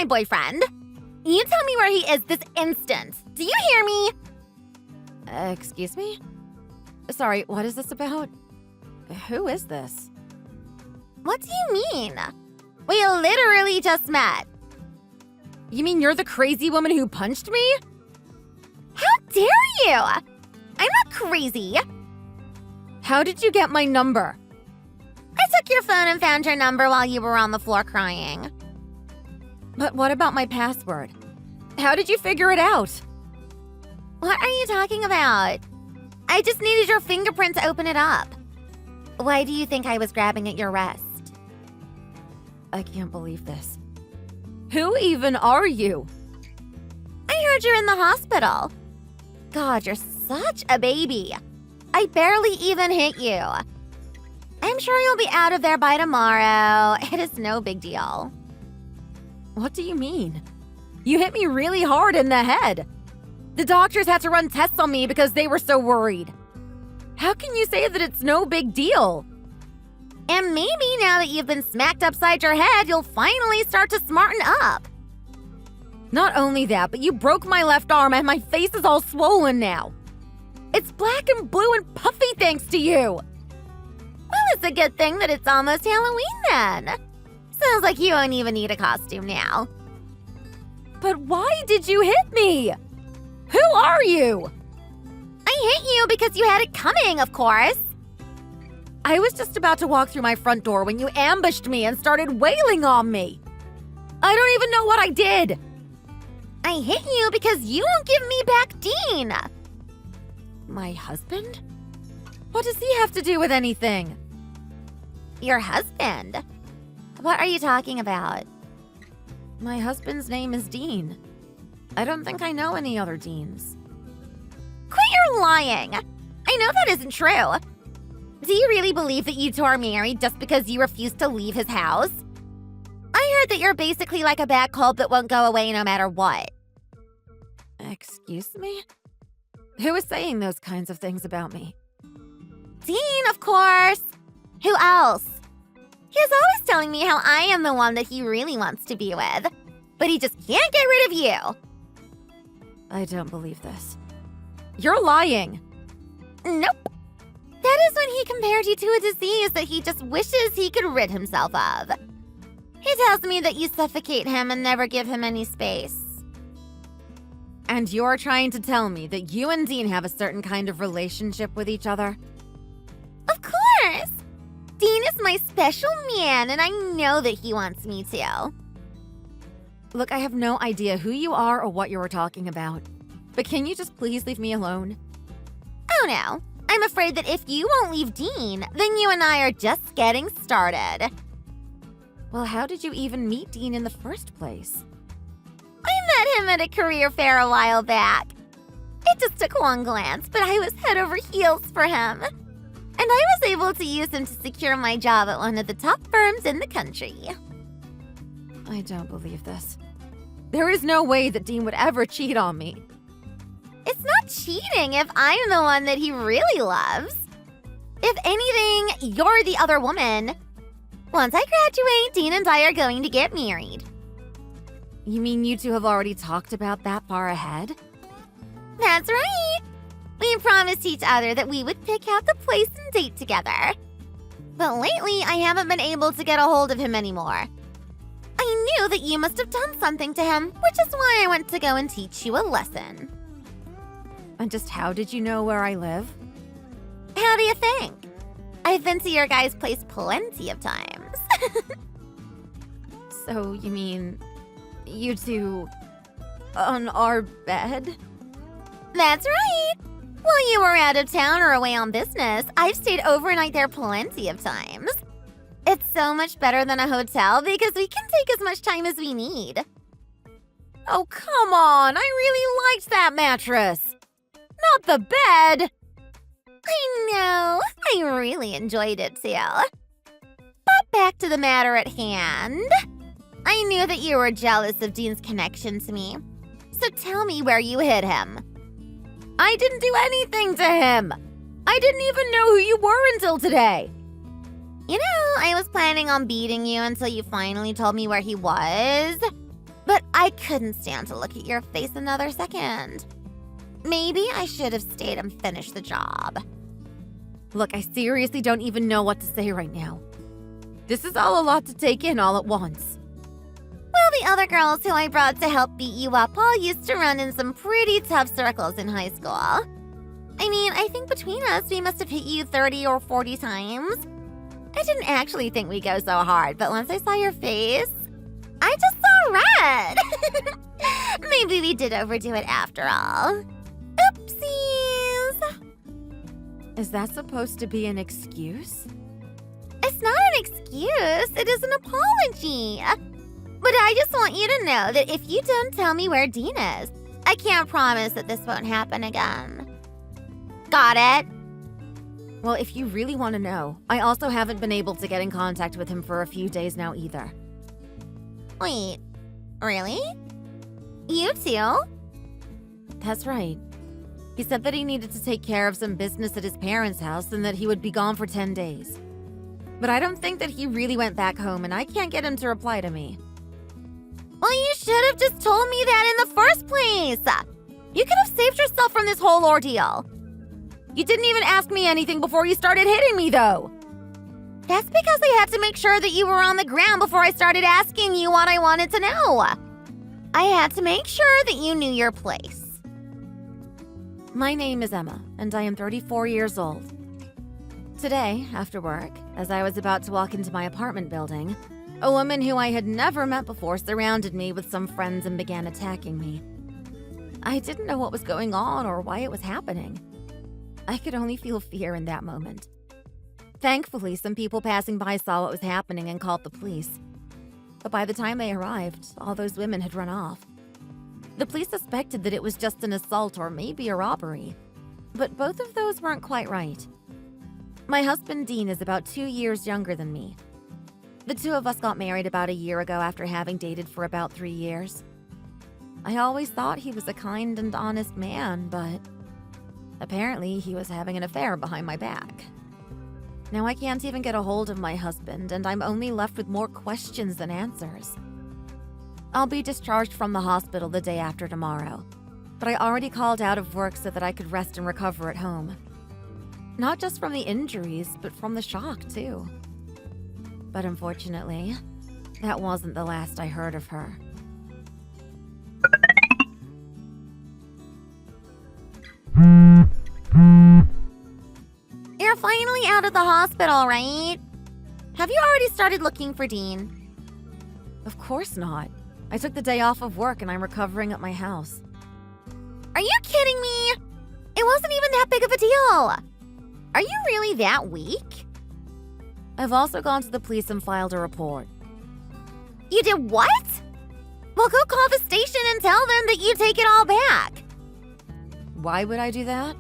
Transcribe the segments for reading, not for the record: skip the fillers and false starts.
my boyfriend. You tell me where he is this instant. Do you hear me? Excuse me? Sorry, what is this about? Who is this? What do you mean? We literally just met. You mean you're the crazy woman who punched me? How dare you? I'm not crazy. How did you get my number? I took your phone and found your number while you were on the floor crying. But what about my password? How did you figure it out? What are you talking about? I just needed your fingerprint to open it up. Why do you think I was grabbing at your wrist? I can't believe this. Who even are you? I heard you're in the hospital. God, you're such a baby. I barely even hit you. I'm sure you'll be out of there by tomorrow. It is no big deal. What do you mean? You hit me really hard in the head. The doctors had to run tests on me because they were so worried. How can you say that it's no big deal? And maybe now that you've been smacked upside your head, you'll finally start to smarten up. Not only that, but you broke my left arm and my face is all swollen now. It's black and blue and puffy thanks to you. Well, it's a good thing that it's almost Halloween then. Sounds like you won't even need a costume now. But why did you hit me? Who are you? I hit you because you had it coming, of course. I was just about to walk through my front door when you ambushed me and started wailing on me. I don't even know what I did. I hit you because you won't give me back Dean. My husband? What does he have to do with anything? Your husband? What are you talking about? My husband's name is Dean. I don't think I know any other Deans. Quit your lying! I know that isn't true. Do you really believe that you two are married just because you refuse to leave his house? I heard that you're basically like a bad cold that won't go away no matter what. Excuse me? Who is saying those kinds of things about me? Dean, of course! Who else? He's always telling me how I am the one that he really wants to be with, but he just can't get rid of you. I don't believe this. You're lying. Nope. That is when he compared you to a disease that he just wishes he could rid himself of. He tells me that you suffocate him and never give him any space. And you're trying to tell me that you and Dean have a certain kind of relationship with each other? Of course! Dean is my special man, and I know that he wants me to. Look, I have no idea who you are or what you were talking about. But can you just please leave me alone? Oh no. I'm afraid that if you won't leave Dean, then you and I are just getting started. Well, how did you even meet Dean in the first place? I met him at a career fair a while back. It just took one glance, but I was head over heels for him. And I was able to use him to secure my job at one of the top firms in the country. I don't believe this. There is no way that Dean would ever cheat on me. It's not cheating if I'm the one that he really loves. If anything, you're the other woman. Once I graduate, Dean and I are going to get married. You mean you two have already talked about that far ahead? That's right. We promised each other that we would pick out the place and date together. But lately, I haven't been able to get a hold of him anymore. I knew that you must have done something to him, which is why I went to go and teach you a lesson. And just how did you know where I live? How do you think? I've been to your guys' place plenty of times. So you mean you two on our bed? That's right. While you were out of town or away on business, I've stayed overnight there plenty of times. It's so much better than a hotel because we can take as much time as we need. Oh, come on. I really liked that mattress. Not the bed. I know. I really enjoyed it too. But back to the matter at hand. I knew that you were jealous of Dean's connection to me. So tell me where you hid him. I didn't do anything to him. I didn't even know who you were until today. You know, I was planning on beating you until you finally told me where he was. But I couldn't stand to look at your face another second. Maybe I should have stayed and finished the job. Look, I seriously don't even know what to say right now. This is all a lot to take in all at once. Well, the other girls who I brought to help beat you up all used to run in some pretty tough circles in high school. I mean, I think between us, we must have hit you 30 or 40 times. I didn't actually think we'd go so hard, but once I saw your face, I just saw red. Maybe we did overdo it after all. Oopsies. Is that supposed to be an excuse? It's not an excuse, it is an apology. But I just want you to know that if you don't tell me where Dean is, I can't promise that this won't happen again. Got it? Well, if you really want to know, I also haven't been able to get in contact with him for a few days now either. Wait, really? You too? That's right. He said that he needed to take care of some business at his parents' house and that he would be gone for 10 days. But I don't think that he really went back home, and I can't get him to reply to me. Well, you should have just told me that in the first place. You could have saved yourself from this whole ordeal. You didn't even ask me anything before you started hitting me, though. That's because I had to make sure that you were on the ground before I started asking you what I wanted to know. I had to make sure that you knew your place. My name is Emma, and I am 34 years old. Today, after work, as I was about to walk into my apartment building, a woman who I had never met before surrounded me with some friends and began attacking me. I didn't know what was going on or why it was happening. I could only feel fear in that moment. Thankfully, some people passing by saw what was happening and called the police. But by the time they arrived, all those women had run off. The police suspected that it was just an assault or maybe a robbery. But both of those weren't quite right. My husband, Dean, is about 2 years younger than me. The two of us got married about a year ago after having dated for about 3 years. I always thought he was a kind and honest man, but apparently he was having an affair behind my back. Now I can't even get a hold of my husband, and I'm only left with more questions than answers. I'll be discharged from the hospital the day after tomorrow, but I already called out of work so that I could rest and recover at home. Not just from the injuries, but from the shock, too. But unfortunately, that wasn't the last I heard of her. You're finally out of the hospital, right? Have you already started looking for Dean? Of course not. I took the day off of work and I'm recovering at my house. Are you kidding me? It wasn't even that big of a deal. Are you really that weak? I've also gone to the police and filed a report. You did what? Well, go call the station and tell them that you take it all back. Why would I do that?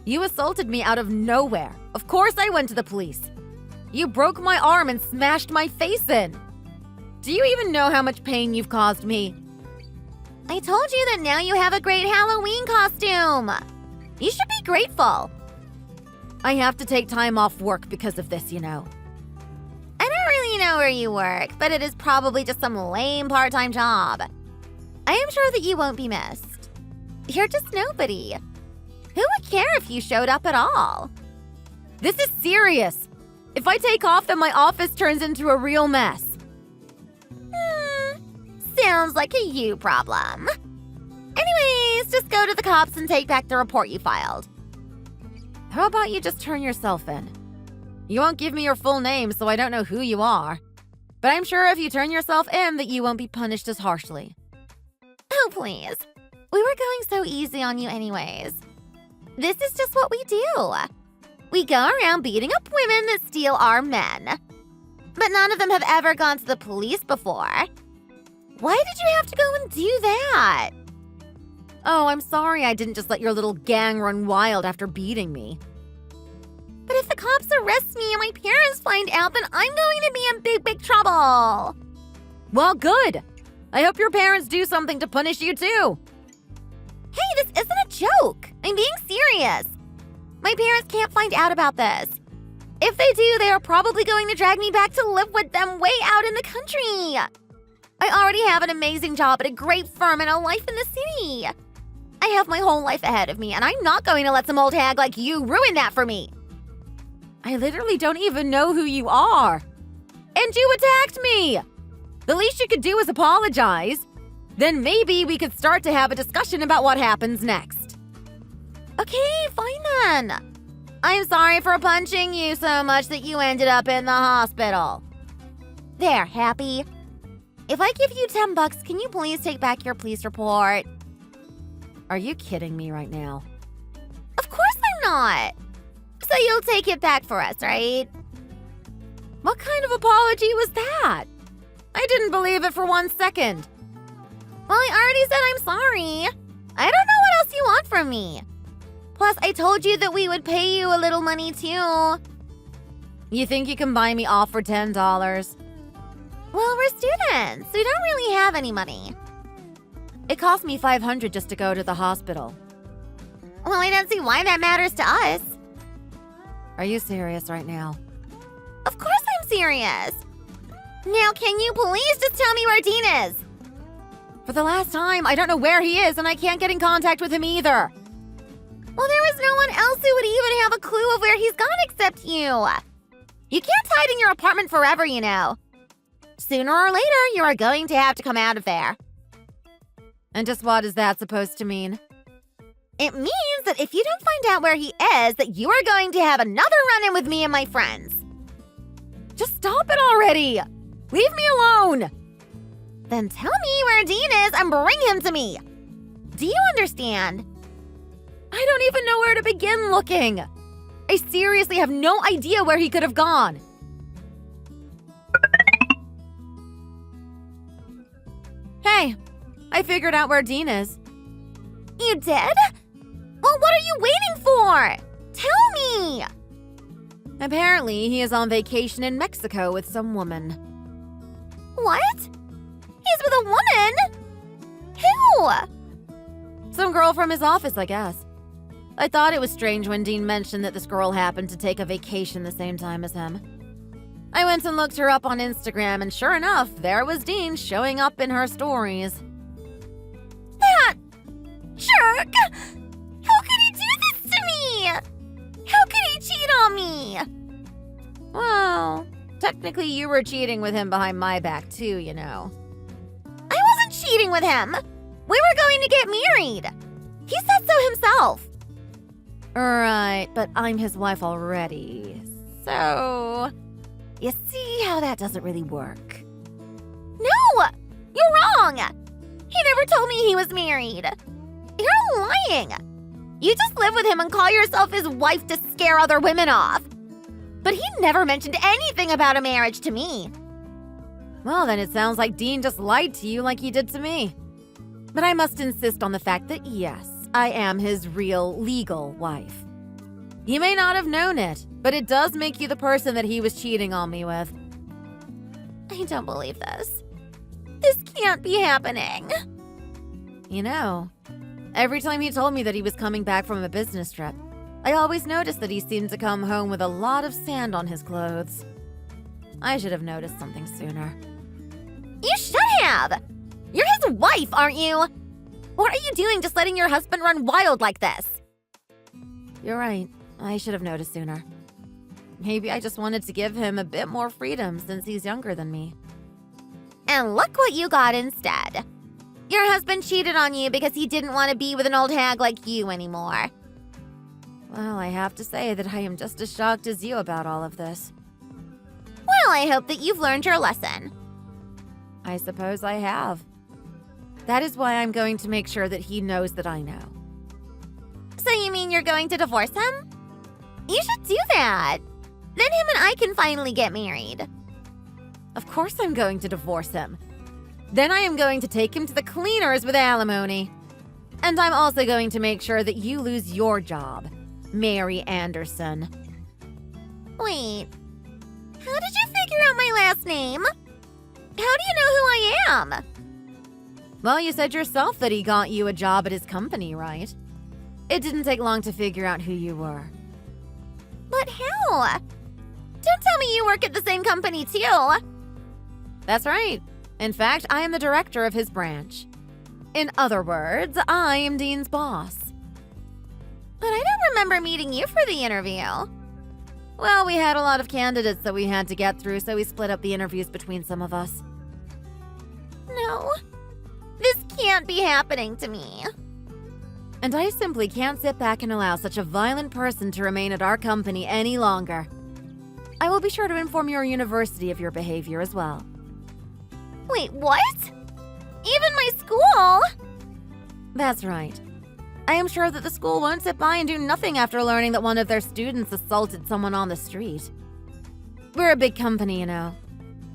You assaulted me out of nowhere. Of course I went to the police. You broke my arm and smashed my face in. Do you even know how much pain you've caused me? I told you that now you have a great Halloween costume. You should be grateful. I have to take time off work because of this, you know. I don't really know where you work, but it is probably just some lame part-time job. I am sure that you won't be missed. You're just nobody. Who would care if you showed up at all? This is serious. If I take off, then my office turns into a real mess. Sounds like a you problem. Anyways, just go to the cops and take back the report you filed. How about you just turn yourself in? You won't give me your full name, so I don't know who you are. But I'm sure if you turn yourself in that you won't be punished as harshly. Oh, please. We were going so easy on you anyways. This is just what we do. We go around beating up women that steal our men. But none of them have ever gone to the police before. Why did you have to go and do that? Oh, I'm sorry I didn't just let your little gang run wild after beating me. But if the cops arrest me and my parents find out, then I'm going to be in big, big trouble. Well, good. I hope your parents do something to punish you too. Hey, this isn't a joke. I'm being serious. My parents can't find out about this. If they do, they are probably going to drag me back to live with them way out in the country. I already have an amazing job at a great firm and a life in the city. I have my whole life ahead of me, and I'm not going to let some old hag like you ruin that for me. I literally don't even know who you are. And you attacked me! The least you could do is apologize. Then maybe we could start to have a discussion about what happens next. Okay, fine then. I'm sorry for punching you so much that you ended up in the hospital. There, happy? If I give you $10, can you please take back your police report? Are you kidding me right now? Of course I'm not. So you'll take it back for us, right? What kind of apology was that? I didn't believe it for 1 second. Well, I already said I'm sorry. I don't know what else you want from me. Plus, I told you that we would pay you a little money too. You think you can buy me off for $10? Well, we're students. We don't really have any money. It cost me $500 just to go to the hospital. Well, I don't see why that matters to us. Are you serious right now? Of course I'm serious. Now, can you please just tell me where Dean is? For the last time, I don't know where he is and I can't get in contact with him either. Well, there was no one else who would even have a clue of where he's gone except you. You can't hide in your apartment forever, you know. Sooner or later, you are going to have to come out of there. And just what is that supposed to mean? It means that if you don't find out where he is, that you are going to have another run-in with me and my friends. Just stop it already! Leave me alone! Then tell me where Dean is and bring him to me. Do you understand? I don't even know where to begin looking. I seriously have no idea where he could have gone. Hey, I figured out where Dean is. You did? Well, what are you waiting for? Tell me! Apparently, he is on vacation in Mexico with some woman. What? He's with a woman? Who? Some girl from his office, I guess. I thought it was strange when Dean mentioned that this girl happened to take a vacation the same time as him. I went and looked her up on Instagram, and sure enough, there was Dean showing up in her stories. That jerk! How could he do this to me? How could he cheat on me? Well, technically you were cheating with him behind my back too, you know. I wasn't cheating with him. We were going to get married. He said so himself. Right, but I'm his wife already, so... You see how that doesn't really work. No! You're wrong! He never told me he was married. You're lying. You just live with him and call yourself his wife to scare other women off. But he never mentioned anything about a marriage to me. Well, then it sounds like Dean just lied to you like he did to me. But I must insist on the fact that yes, I am his real legal wife. You may not have known it, but it does make you the person that he was cheating on me with. I don't believe this. This can't be happening. You know, every time he told me that he was coming back from a business trip, I always noticed that he seemed to come home with a lot of sand on his clothes. I should have noticed something sooner. You should have! You're his wife, aren't you? What are you doing just letting your husband run wild like this? You're right. I should have noticed sooner. Maybe I just wanted to give him a bit more freedom since he's younger than me. And look what you got instead. Your husband cheated on you because he didn't want to be with an old hag like you anymore. Well, I have to say that I am just as shocked as you about all of this. Well, I hope that you've learned your lesson. I suppose I have. That is why I'm going to make sure that he knows that I know. So you mean you're going to divorce him? You should do that. Then him and I can finally get married. Of course I'm going to divorce him. Then I am going to take him to the cleaners with alimony. And I'm also going to make sure that you lose your job, Mary Anderson. Wait, how did you figure out my last name? How do you know who I am? Well, you said yourself that he got you a job at his company, right? It didn't take long to figure out who you were. But how? Don't tell me you work at the same company too. That's right. In fact, I am the director of his branch. In other words, I am Dean's boss. But I don't remember meeting you for the interview. Well, we had a lot of candidates that we had to get through, so we split up the interviews between some of us. No, this can't be happening to me. And I simply can't sit back and allow such a violent person to remain at our company any longer. I will be sure to inform your university of your behavior as well. Wait, what? Even my school? That's right. I am sure that the school won't sit by and do nothing after learning that one of their students assaulted someone on the street. We're a big company, you know.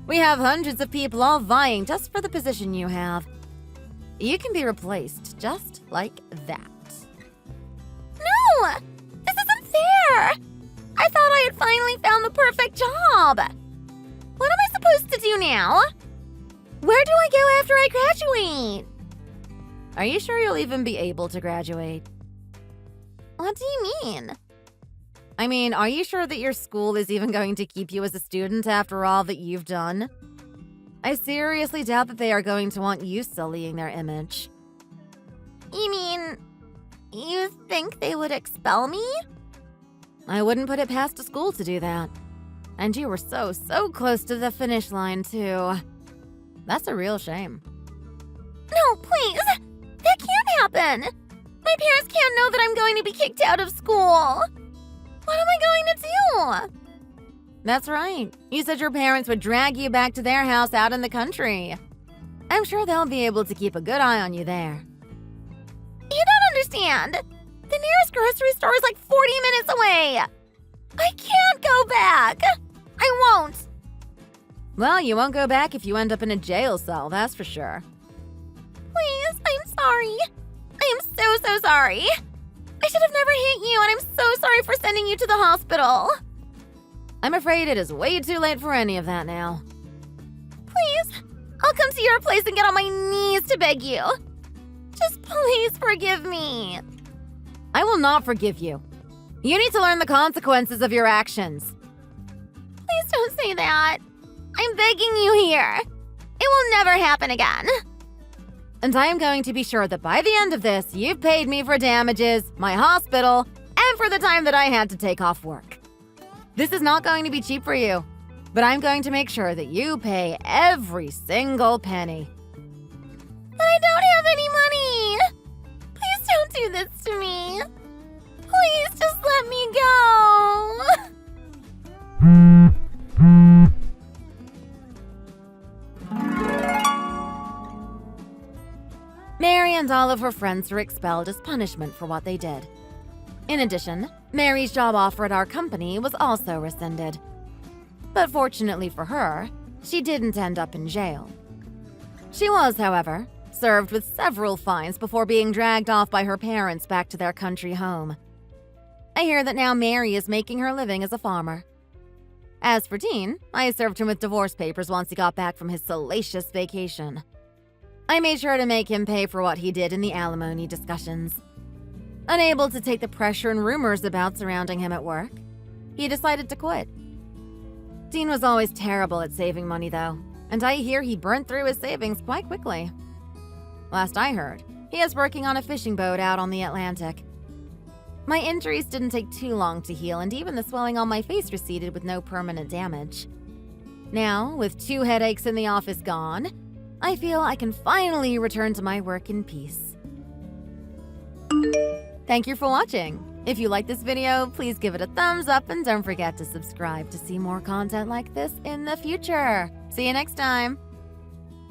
We have hundreds of people all vying just for the position you have. You can be replaced just like that. No! This isn't fair! I thought I had finally found the perfect job! What am I supposed to do now? Where do I go after I graduate? Are you sure you'll even be able to graduate? What do you mean? I mean, are you sure that your school is even going to keep you as a student after all that you've done? I seriously doubt that they are going to want you sullying their image. You mean, you think they would expel me? I wouldn't put it past a school to do that. And you were so close to the finish line, too. That's a real shame. No, please! That can't happen! My parents can't know that I'm going to be kicked out of school! What am I going to do? That's right. You said your parents would drag you back to their house out in the country. I'm sure they'll be able to keep a good eye on you there. You don't understand! The nearest grocery store is like 40 minutes away! I can't go back! I won't! Well, you won't go back if you end up in a jail cell, that's for sure. Please, I'm sorry. I am so sorry. I should have never hit you, and I'm so sorry for sending you to the hospital. I'm afraid it is way too late for any of that now. Please, I'll come to your place and get on my knees to beg you. Just please forgive me. I will not forgive you. You need to learn the consequences of your actions. Please don't say that. I'm begging you here. It will never happen again. And I am going to be sure that by the end of this, you've paid me for damages, my hospital, and for the time that I had to take off work. This is not going to be cheap for you, but I'm going to make sure that you pay every single penny. But I don't have any money. Please don't do this to me. Please just let me go. Mary and all of her friends were expelled as punishment for what they did. In addition, Mary's job offer at our company was also rescinded. But fortunately for her, she didn't end up in jail. She was, however, served with several fines before being dragged off by her parents back to their country home. I hear that now Mary is making her living as a farmer. As for Dean, I served him with divorce papers once he got back from his salacious vacation. I made sure to make him pay for what he did in the alimony discussions. Unable to take the pressure and rumors about surrounding him at work, he decided to quit. Dean was always terrible at saving money, though, and I hear he burnt through his savings quite quickly. Last I heard, he is working on a fishing boat out on the Atlantic. My injuries didn't take too long to heal, and even the swelling on my face receded with no permanent damage. Now, with 2 headaches in the office gone, I feel I can finally return to my work in peace. Thank you for watching. If you like this video, please give it a thumbs up and don't forget to subscribe to see more content like this in the future. See you next time.